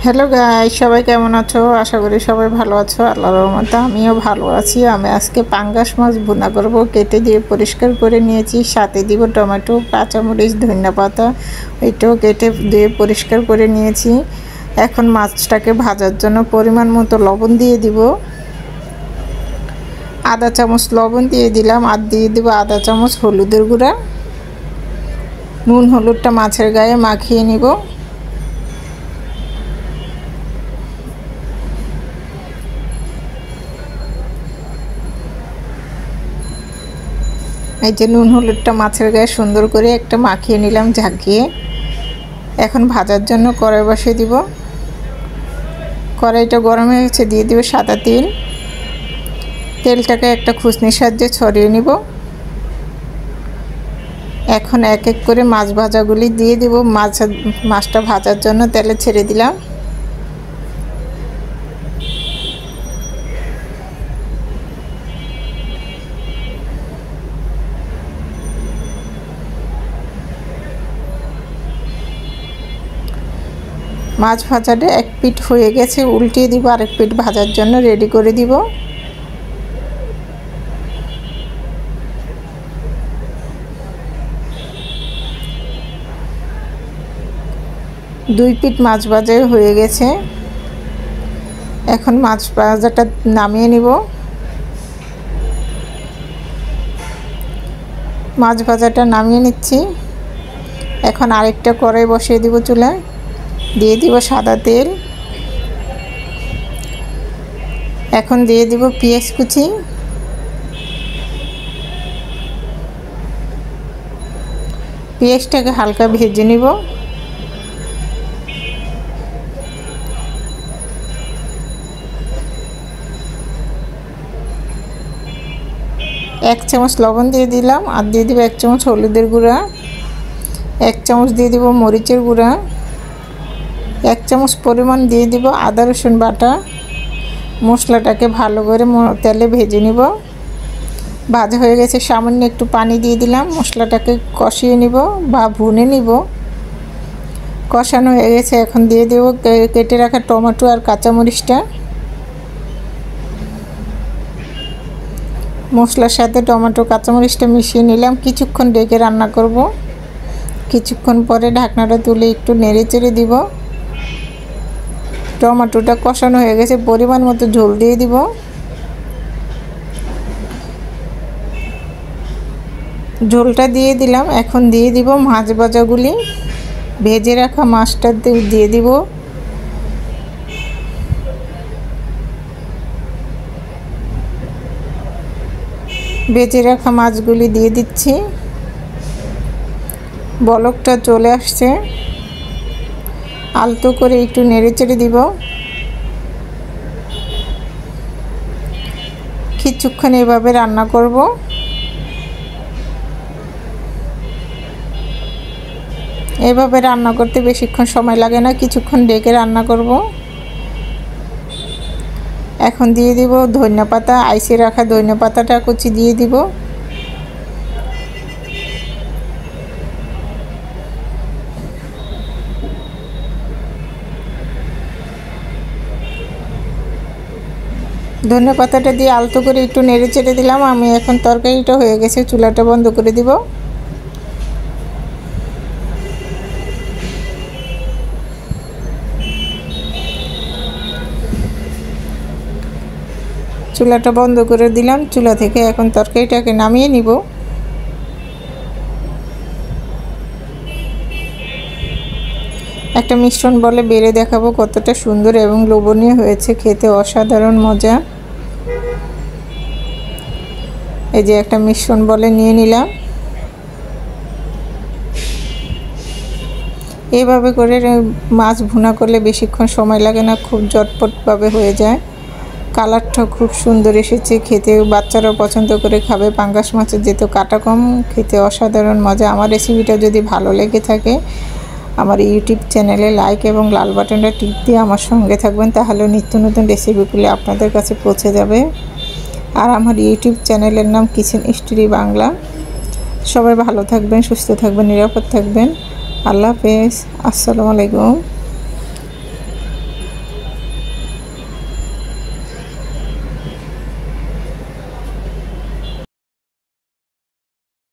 Hello guys, সবাই কেমন আছো? আশা করি সবাই ভালো আছো। আল্লাহর রহমতে আমিও ভালো আছি। আমি আজকে পাঙ্গাস মাছ ভুনা করব। কেটে দিয়ে পরিষ্কার করে নিয়েছি, সাথে দিব টমেটো, কাঁচামরিচ, ধনিয়াপাতা। এটাও কেটে দিয়ে পরিষ্কার করে নিয়েছি। এখন মাছটাকে ভাজার জন্য পরিমাণ মতো লবণ দিয়ে দিব। আধা চামচ লবণ দিয়ে দিলাম, আর দিয়ে দিব আধা চামচ হলুদের গুঁড়া। নুন হলুদটা মাছের গায়ে মাখিয়ে নিব। এই যে নুন হলুদটা মাছের গায়ে সুন্দর করে একটা মাখিয়ে নিলাম ঝাঁকিয়ে। এখন ভাজার জন্য কড়াই বসিয়ে দিব। কড়াইটা গরম হয়ে গেছে, দিয়ে দিব সাদা তেল। তেলটাকে একটা খুসনির সাহায্যে ছড়িয়ে নিব। এখন এক এক করে মাছ ভাজাগুলি দিয়ে দিব। মাছটা ভাজার জন্য তেলে ছেড়ে দিলাম। মাছ ভাজাটা এক পিঠ হয়ে গেছে, উল্টিয়ে দিব। আরেক পিঠ ভাজার জন্য রেডি করে দিব। দুই পিঠ মাছ ভাজা হয়ে গেছে। এখন মাছ ভাজাটা নামিয়ে নিব। মাছ ভাজাটা নামিয়ে নিচ্ছি। এখন আরেকটা কড়াই বসিয়ে দিব চুলায়। দিয়ে দিব সাদা তেল। এখন দিয়ে দিব পেঁয়াজ কুচি। পেঁয়াজটাকে হালকা ভেজে নিব। এক চামচ লবণ দিয়ে দিলাম, আর দিয়ে দিব এক চামচ হলুদের গুঁড়া। এক চামচ দিয়ে দিব মরিচের গুঁড়া। এক চামচ পরিমাণ দিয়ে দিব আদা রসুন বাটা। মশলাটাকে ভালো করে তেলে ভেজে নিব। ভাজা হয়ে গেছে, সামান্য একটু পানি দিয়ে দিলাম। মশলাটাকে কষিয়ে নিব বা ভুনে নিব। কষানো হয়ে গেছে, এখন দিয়ে দেব কেটে রাখা টমেটো আর কাঁচামরিচটা। মশলার সাথে টমেটো কাঁচামরিচটা মিশিয়ে নিলাম। কিছুক্ষণ ডেকে রান্না করব। কিছুক্ষণ পরে ঢাকনাটা তুলে একটু নেড়ে চেড়ে দিব। টমেটোটা কষানো হয়ে গেছে, পরিমাণ মতো ঝোল দিয়ে দিব। ঝোলটা দিয়ে দিলাম। এখন দিয়ে দিব মাছ ভাজাগুলি। ভেজে রাখা মাছটা দিয়ে দিব। ভেজে রাখা মাছগুলি দিয়ে দিচ্ছি। বলকটা চলে আসছে, আলতো করে একটু নেড়ে চেড়ে দিব। কিছুক্ষণ এভাবে রান্না করব। এভাবে রান্না করতে বেশিক্ষণ সময় লাগে না, কিছুক্ষণ ডেকে রান্না করব। এখন দিয়ে দিব ধনিয়াপাতা। আইসে রাখা ধনিয়াপাতাটা কুচি দিয়ে দিব। ধনিয়াপাতাটা দিয়ে আলতো করে একটু নেড়ে চেড়ে দিলাম। আমি এখন তরকারিটা হয়ে গেছে, চুলাটা বন্ধ করে দিব। চুলাটা বন্ধ করে দিলাম। চুলা থেকে এখন তরকারিটাকে নামিয়ে নিব। একটা মিশ্রণ বলে বেড়ে দেখাবো কতটা সুন্দর এবং লোভনীয় হয়েছে, খেতে অসাধারণ মজা। এই যে একটা মিশ্রণ বলে নিয়ে নিলাম। এইভাবে করে মাছ ভুনা করলে বেশিক্ষণ সময় লাগে না, খুব ঝটপটভাবে হয়ে যায়। কালারটা খুব সুন্দর এসেছে, খেতে বাচ্চারাও পছন্দ করে খাবে। পাঙ্গাস মাছের যেহেতু কাটা কম, খেতে অসাধারণ মজা। আমার রেসিপিটা যদি ভালো লেগে থাকে আমার ইউটিউব চ্যানেলে লাইক এবং লাল বাটনটা টিপ দিয়ে আমার সঙ্গে থাকবেন, তাহলে নিত্য নতুন রেসিপিগুলি আপনাদের কাছে পৌঁছে যাবে। আর আমার ইউটিউব চ্যানেলের নাম কিচেন স্টোরি বাংলা। সবাই ভালো থাকবেন, সুস্থ থাকবেন, নিরাপদ থাকবেন। আল্লাহ হাফেজ। আসসালামু আলাইকুম।